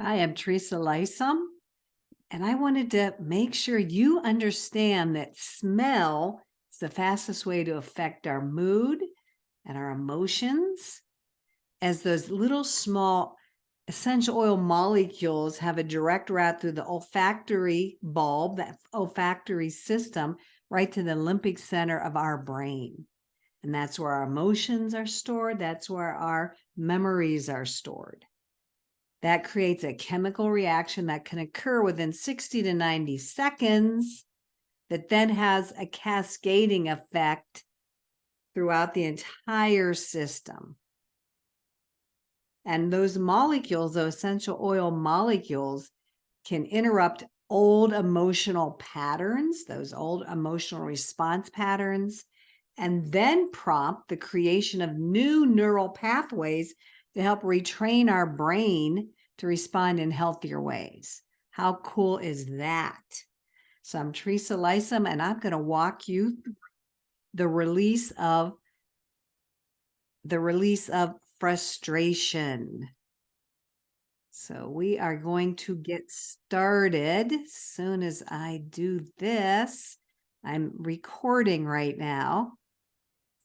I am Teresa Lisum, and I wanted to make sure you understand that smell is the fastest way to affect our mood and our emotions, as those little small essential oil molecules have a direct route through the olfactory bulb, that olfactory system, right to the limbic center of our brain. And that's where our emotions are stored. That's where our memories are stored. That creates a chemical reaction that can occur within 60 to 90 seconds that then has a cascading effect throughout the entire system. And those molecules, those essential oil molecules, can interrupt old emotional patterns, those old emotional response patterns, and then prompt the creation of new neural pathways to help retrain our brain to respond in healthier ways. How cool is that? So I'm Teresa Lisum, and I'm going to walk you through the release of frustration. So we are going to get started as soon as I do this. I'm recording right now.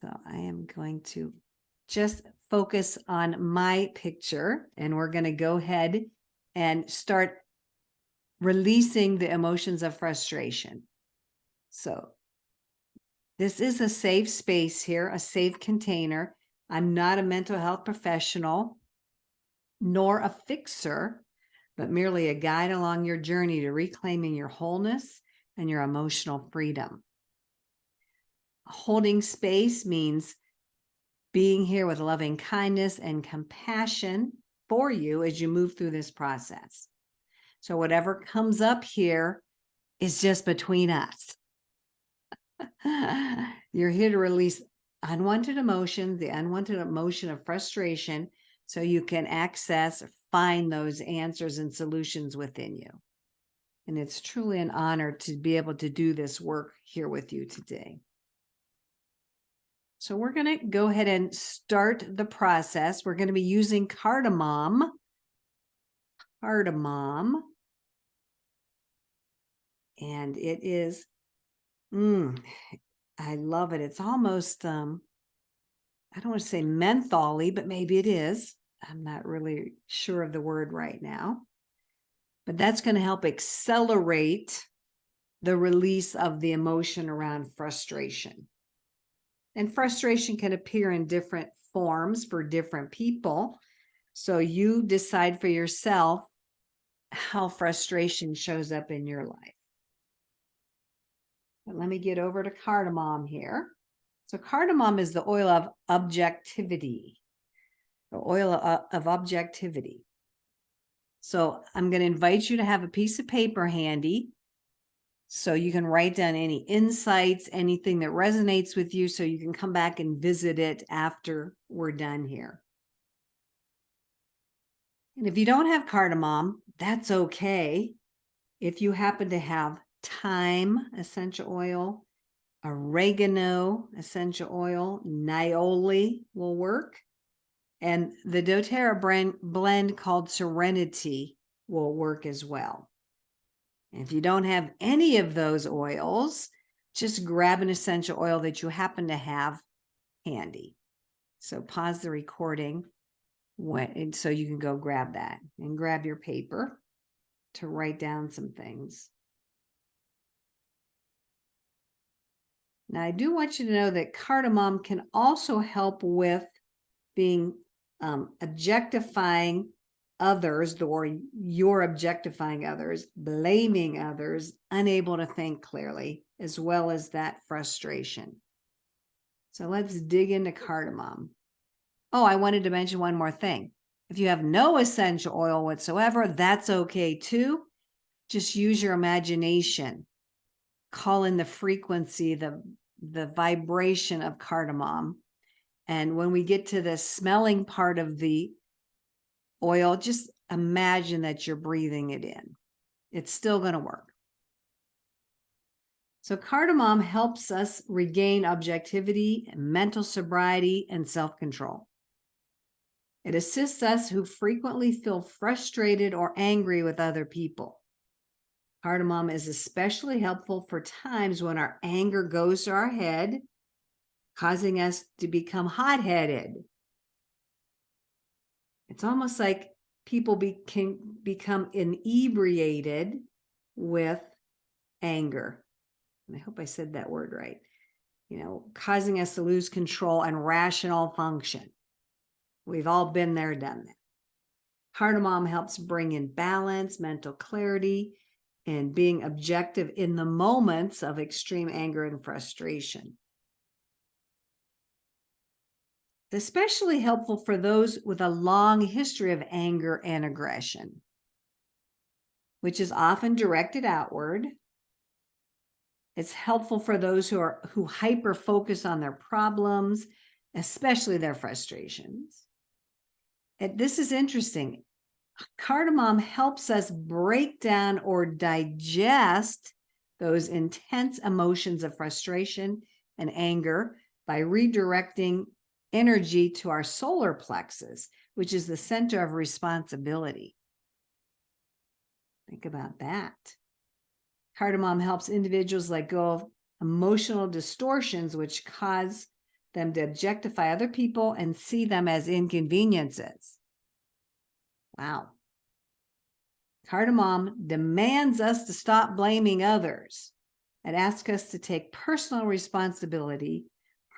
So I am going to just focus on my picture, and we're going to go ahead and start releasing the emotions of frustration. So this is a safe space here, a safe container. I'm not a mental health professional, nor a fixer, but merely a guide along your journey to reclaiming your wholeness and your emotional freedom. Holding space means being here with loving kindness and compassion for you as you move through this process. So whatever comes up here is just between us. You're here to release unwanted emotions, the unwanted emotion of frustration, so you can access, find those answers and solutions within you. And it's truly an honor to be able to do this work here with you today. So we're going to go ahead and start the process. We're going to be using cardamom. And it is, I love it. It's almost, I don't want to say menthol-y, but maybe it is. I'm not really sure of the word right now. But that's going to help accelerate the release of the emotion around frustration. And frustration can appear in different forms for different people. So you decide for yourself how frustration shows up in your life. But let me get over to cardamom here. So cardamom is the oil of objectivity, the oil of objectivity. So I'm going to invite you to have a piece of paper handy so you can write down any insights, anything that resonates with you, so you can come back and visit it after we're done here. And if you don't have cardamom, that's okay. If you happen to have thyme essential oil, oregano essential oil, nioli will work. And the doTERRA blend called Serenity will work as well. And if you don't have any of those oils, just grab an essential oil that you happen to have handy. So pause the recording so you can go grab that, and grab your paper to write down some things. Now, I do want you to know that cardamom can also help with being objectifying others, or you're objectifying others, blaming others, unable to think clearly, as well as that frustration. So let's dig into cardamom. Oh, I wanted to mention one more thing. If you have no essential oil whatsoever, that's okay too. Just use your imagination. Call in the frequency, the vibration of cardamom. And when we get to the smelling part of the oil, just imagine that you're breathing it in. It's still going to work. So cardamom helps us regain objectivity, mental sobriety, and self-control. It assists us who frequently feel frustrated or angry with other people. Cardamom is especially helpful for times when our anger goes to our head, causing us to become hot-headed. It's almost like people can become inebriated with anger. And I hope I said that word right. Causing us to lose control and rational function. We've all been there, done that. Cardamom helps bring in balance, mental clarity, and being objective in the moments of extreme anger and frustration. It's especially helpful for those with a long history of anger and aggression, which is often directed outward. It's helpful for those who hyper focus on their problems, especially their frustrations. And this is interesting. Cardamom helps us break down or digest those intense emotions of frustration and anger by redirecting energy to our solar plexus, which is the center of responsibility. Think about that. Cardamom helps individuals let go of emotional distortions which cause them to objectify other people and see them as inconveniences. Wow. Cardamom demands us to stop blaming others and asks us to take personal responsibility,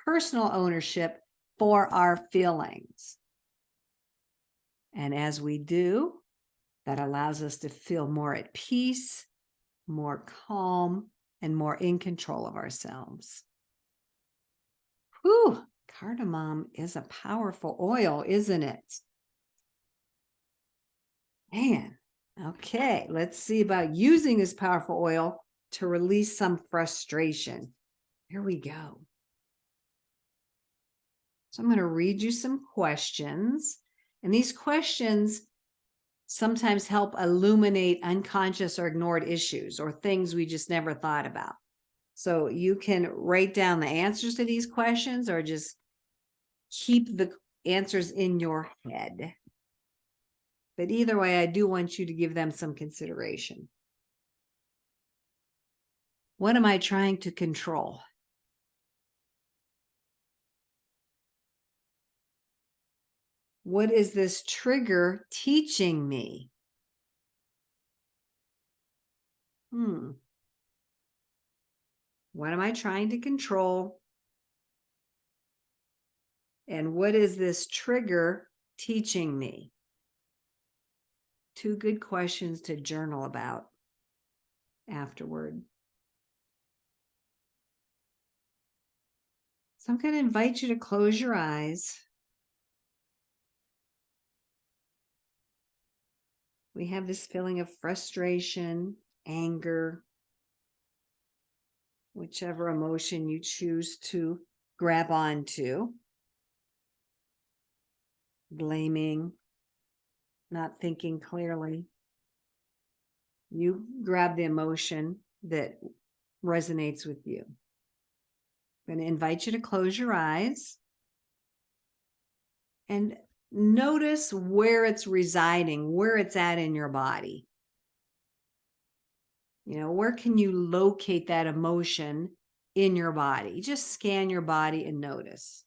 personal ownership for our feelings. And as we do, that allows us to feel more at peace, more calm, and more in control of ourselves. Whew, cardamom is a powerful oil, isn't it? Man, okay, let's see about using this powerful oil to release some frustration. Here we go. So I'm going to read you some questions, and these questions sometimes help illuminate unconscious or ignored issues or things we just never thought about. So you can write down the answers to these questions or just keep the answers in your head. But either way, I do want you to give them some consideration. What am I trying to control? What is this trigger teaching me? What am I trying to control? And what is this trigger teaching me? Two good questions to journal about afterward. So I'm going to invite you to close your eyes. We have this feeling of frustration, anger, whichever emotion you choose to grab onto. Blaming, not thinking clearly. You grab the emotion that resonates with you. I'm going to invite you to close your eyes and notice where it's residing, where it's at in your body. Where can you locate that emotion in your body? Just scan your body and notice.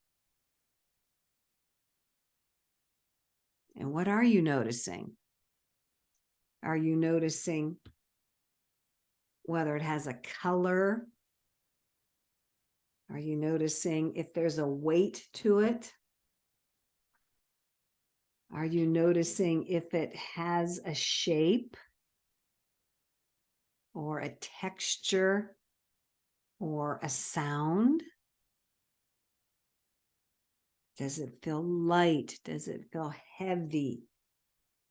And what are you noticing? Are you noticing whether it has a color? Are you noticing if there's a weight to it? Are you noticing if it has a shape or a texture or a sound? Does it feel light? Does it feel heavy?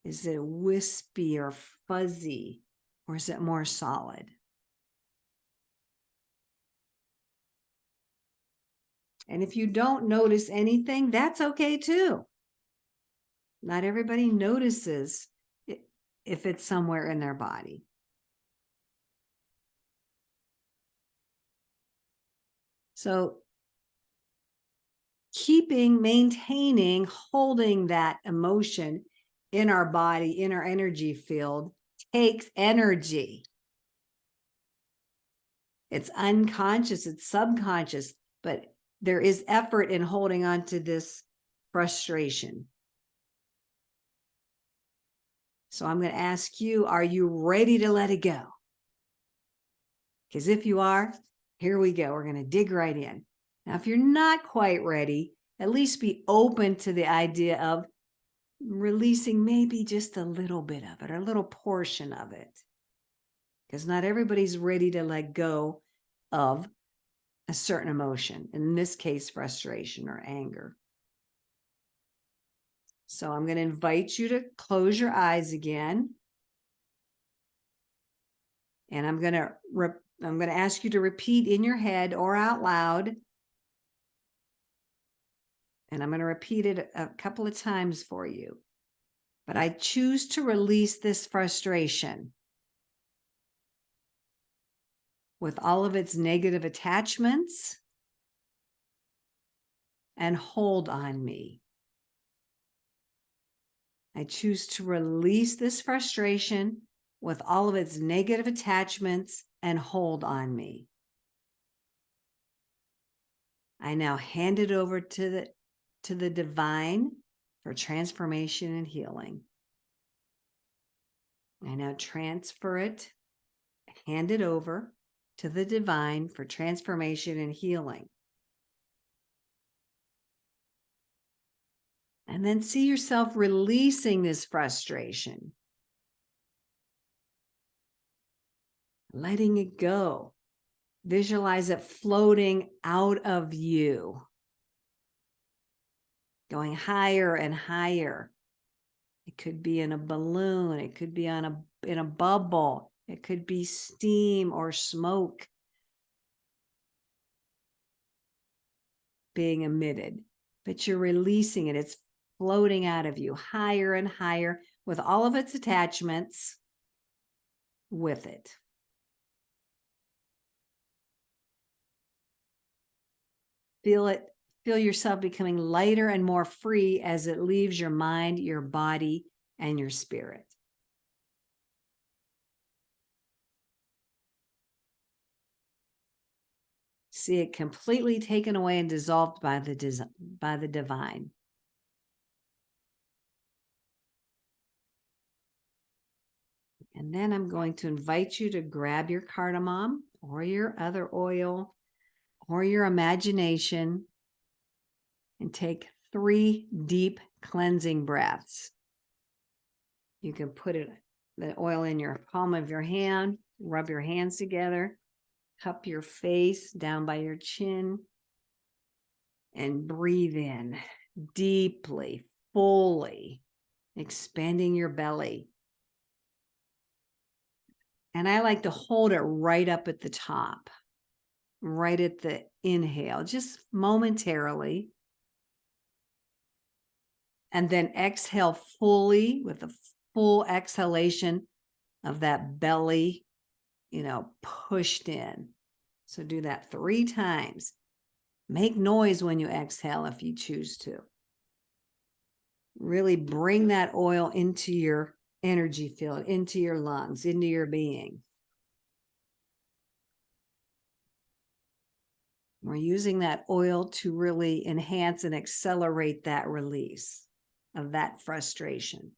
Is it wispy or fuzzy? Or is it more solid? And if you don't notice anything, that's okay too. Not everybody notices it if it's somewhere in their body. So maintaining, holding that emotion in our body, in our energy field, takes energy. It's unconscious, it's subconscious, but there is effort in holding on to this frustration. So I'm going to ask you, are you ready to let it go? Because if you are, here we go. We're going to dig right in. Now, if you're not quite ready, at least be open to the idea of releasing maybe just a little bit of it, or a little portion of it. Because not everybody's ready to let go of a certain emotion, in this case, frustration or anger. So I'm going to invite you to close your eyes again. And I'm going to ask you to repeat in your head or out loud. And I'm going to repeat it a couple of times for you. But I choose to release this frustration with all of its negative attachments and hold on me. I choose to release this frustration with all of its negative attachments and hold on me. I now hand it over to the divine for transformation and healing. I now transfer it, hand it over to the divine for transformation and healing. And then see yourself releasing this frustration, letting it go. Visualize it floating out of you, going higher and higher. It could be in a balloon. It could be in a bubble. It could be steam or smoke being emitted, but you're releasing it. It's floating out of you higher and higher with all of its attachments with it. Feel yourself becoming lighter and more free as it leaves your mind, your body, and your spirit. See it completely taken away and dissolved by the divine. And then I'm going to invite you to grab your cardamom or your other oil or your imagination and take 3 deep cleansing breaths. You can put the oil in your palm of your hand, rub your hands together, cup your face down by your chin, and breathe in deeply, fully, expanding your belly. And I like to hold it right up at the top, right at the inhale, just momentarily. And then exhale fully with a full exhalation of that belly, pushed in. So do that 3 times. Make noise when you exhale if you choose to. Really bring that oil into your energy field, into your lungs, into your being. We're using that oil to really enhance and accelerate that release of that frustration.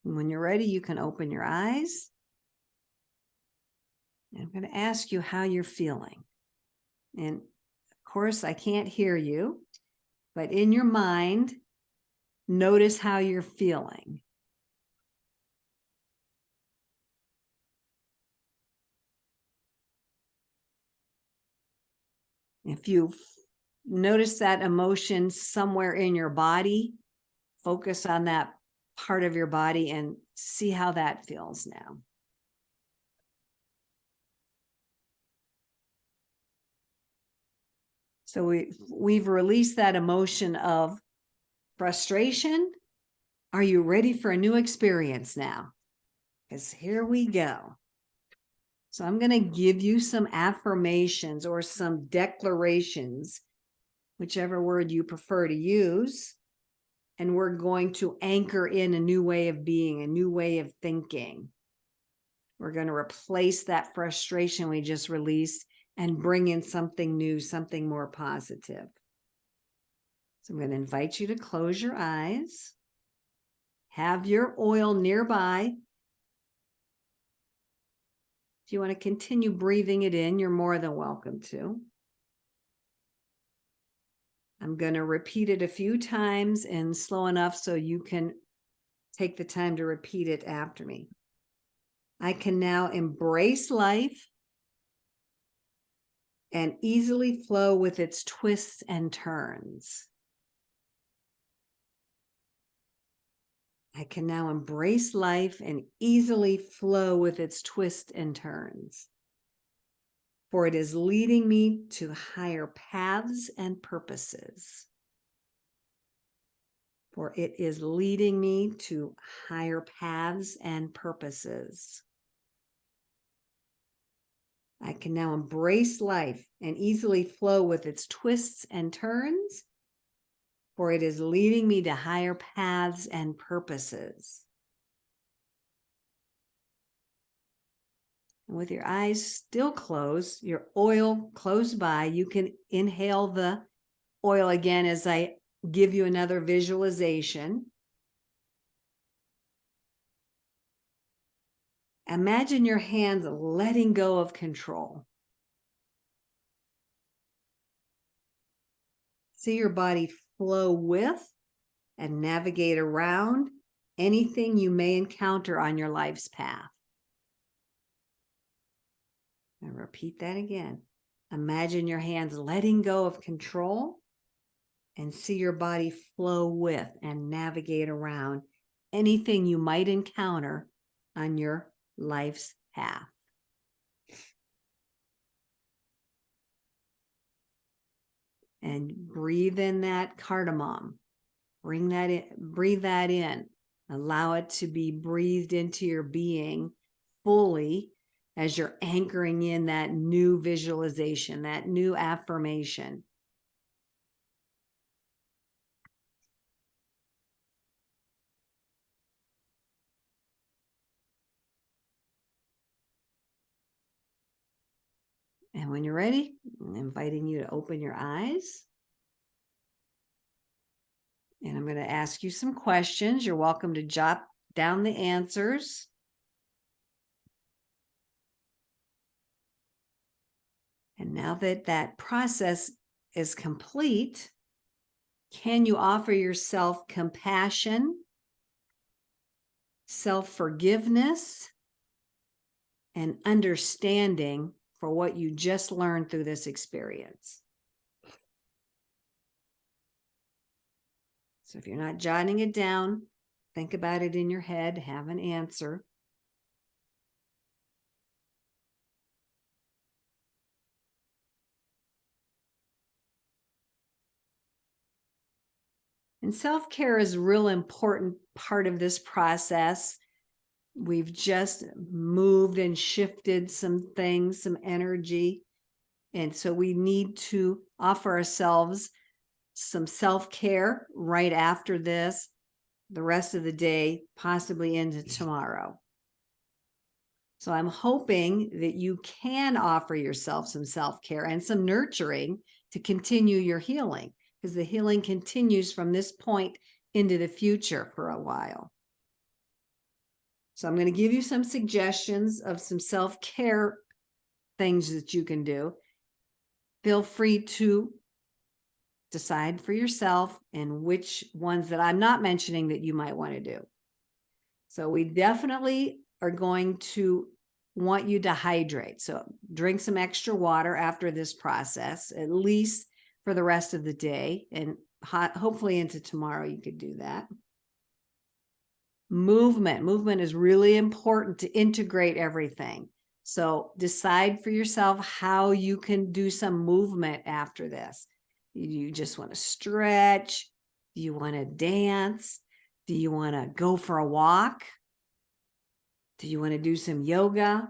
And when you're ready, you can open your eyes. And I'm going to ask you how you're feeling. And of course, I can't hear you, but in your mind, notice how you're feeling. If you notice that emotion somewhere in your body, focus on that part of your body and see how that feels now. So we've released that emotion of frustration, Are you ready for a new experience now? Because here we go. So I'm going to give you some affirmations or some declarations, whichever word you prefer to use. And we're going to anchor in a new way of being, a new way of thinking. We're going to replace that frustration we just released and bring in something new, something more positive. So I'm going to invite you to close your eyes. Have your oil nearby. If you want to continue breathing it in, you're more than welcome to. I'm going to repeat it a few times and slow enough so you can take the time to repeat it after me. I can now embrace life and easily flow with its twists and turns. I can now embrace life and easily flow with its twists and turns. For it is leading me to higher paths and purposes. For it is leading me to higher paths and purposes. I can now embrace life and easily flow with its twists and turns, for it is leading me to higher paths and purposes. And with your eyes still closed, your oil close by, you can inhale the oil again as I give you another visualization. Imagine your hands letting go of control. See your body flow with and navigate around anything you may encounter on your life's path. And repeat that again. Imagine your hands letting go of control and see your body flow with and navigate around anything you might encounter on your life's path. And breathe in that cardamom. Bring that in, breathe that in. Allow it to be breathed into your being fully as you're anchoring in that new visualization, that new affirmation. And when you're ready, I'm inviting you to open your eyes. And I'm going to ask you some questions. You're welcome to jot down the answers. And now that that process is complete, can you offer yourself compassion, self-forgiveness, and understanding for what you just learned through this experience? So if you're not jotting it down, think about it in your head, have an answer. And self-care is a real important part of this process. We've just moved and shifted some things, some energy. And so we need to offer ourselves some self-care right after this, the rest of the day, possibly into tomorrow. So I'm hoping that you can offer yourself some self-care and some nurturing to continue your healing, because the healing continues from this point into the future for a while. So I'm going to give you some suggestions of some self-care things that you can do. Feel free to decide for yourself and which ones that I'm not mentioning that you might want to do. So we definitely are going to want you to hydrate. So drink some extra water after this process, at least for the rest of the day, and hopefully into tomorrow you could do that. Movement is really important to integrate everything. So decide for yourself how you can do some movement after this. You just want to stretch, you want to dance, Do you want to go for a walk? Do you want to do some yoga?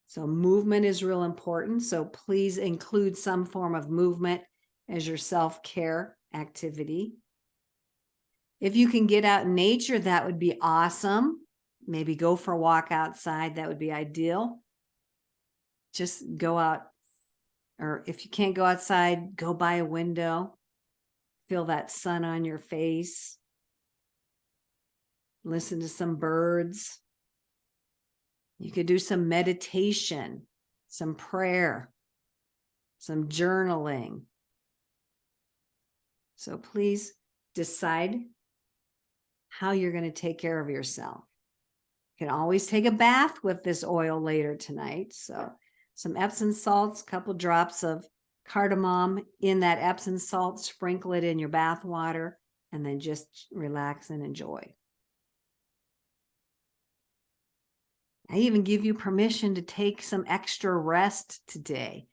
So movement is real important. So please include some form of movement as your self-care activity. If you can get out in nature, that would be awesome. Maybe go for a walk outside. That would be ideal. Just go out, or if you can't go outside, go by a window. Feel that sun on your face. Listen to some birds. You could do some meditation, some prayer, some journaling. So please decide how you're going to take care of yourself. You can always take a bath with this oil later tonight. So some Epsom salts, couple drops of cardamom in that Epsom salt, sprinkle it in your bath water, and then just relax and enjoy. I even give you permission to take some extra rest today.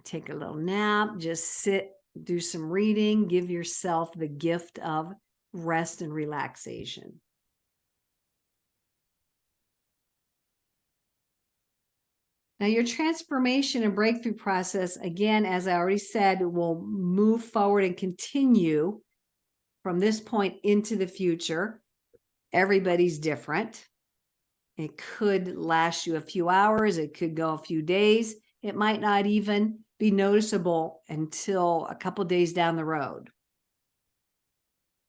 Take a little nap, just sit, do some reading, give yourself the gift of rest and relaxation. Now, your transformation and breakthrough process, again, as I already said, will move forward and continue from this point into the future. Everybody's different. It could last you a few hours. It could go a few days. It might not even be noticeable until a couple days down the road.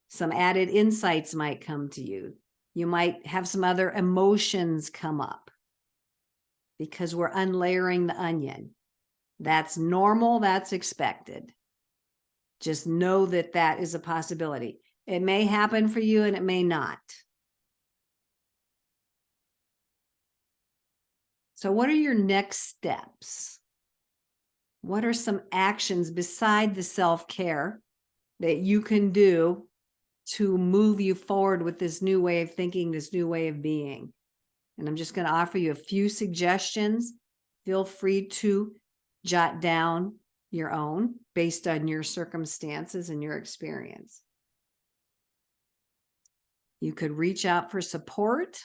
Some added insights might come to you. You might have some other emotions come up because we're unlayering the onion. That's normal. That's expected. Just know that that is a possibility. It may happen for you and it may not. So what are your next steps? What are some actions beside the self-care that you can do to move you forward with this new way of thinking, this new way of being? And I'm just going to offer you a few suggestions. Feel free to jot down your own based on your circumstances and your experience. You could reach out for support.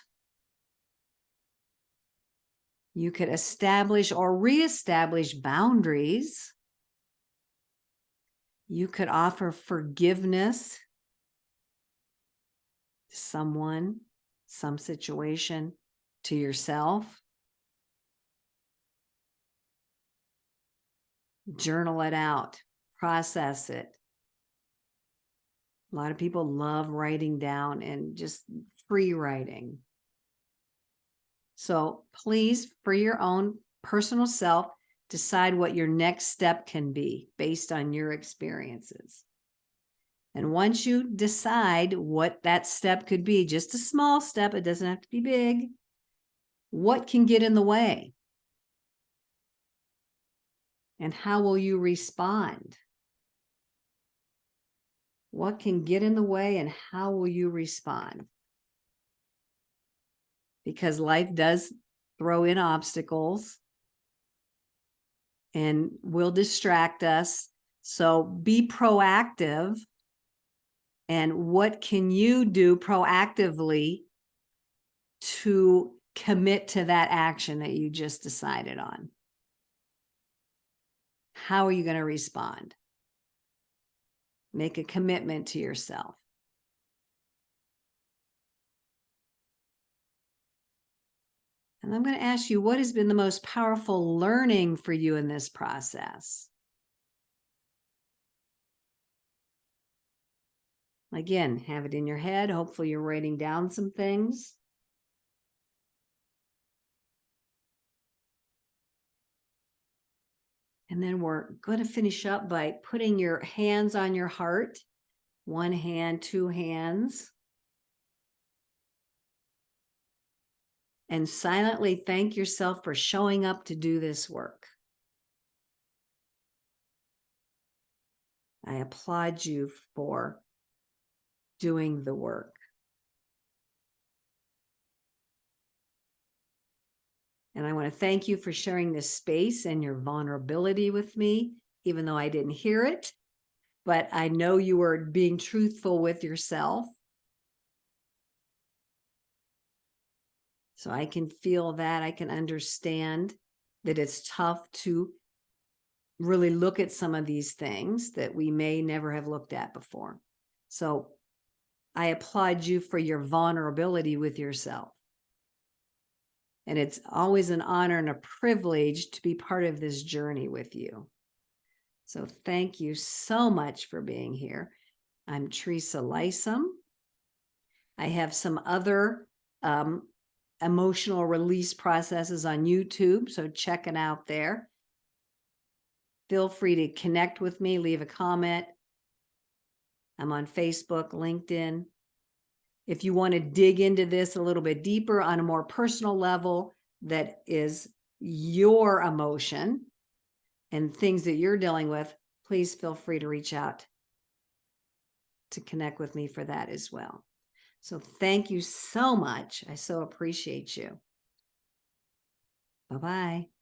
You could establish or reestablish boundaries. You could offer forgiveness to someone, some situation, to yourself. Journal it out, process it. A lot of people love writing down and just free writing. So please, for your own personal self, decide what your next step can be based on your experiences. And once you decide what that step could be, just a small step, it doesn't have to be big, what can get in the way? And how will you respond? What can get in the way and how will you respond? Because life does throw in obstacles and will distract us. So be proactive. And what can you do proactively to commit to that action that you just decided on? How are you going to respond? Make a commitment to yourself. And I'm going to ask you, what has been the most powerful learning for you in this process? Again, have it in your head. Hopefully you're writing down some things. And then we're going to finish up by putting your hands on your heart. One hand, two hands. And silently thank yourself for showing up to do this work. I applaud you for doing the work. And I want to thank you for sharing this space and your vulnerability with me, even though I didn't hear it. But I know you were being truthful with yourself. So I can feel that. I can understand that it's tough to really look at some of these things that we may never have looked at before. So I applaud you for your vulnerability with yourself. And it's always an honor and a privilege to be part of this journey with you. So thank you so much for being here. I'm Teresa Lisum. I have some other emotional release processes on YouTube, so check it out there. Feel free to connect with me, leave a comment. I'm on Facebook, LinkedIn. If you want to dig into this a little bit deeper on a more personal level, that is your emotion and things that you're dealing with, please feel free to reach out to connect with me for that as well. So thank you so much. I so appreciate you. Bye-bye.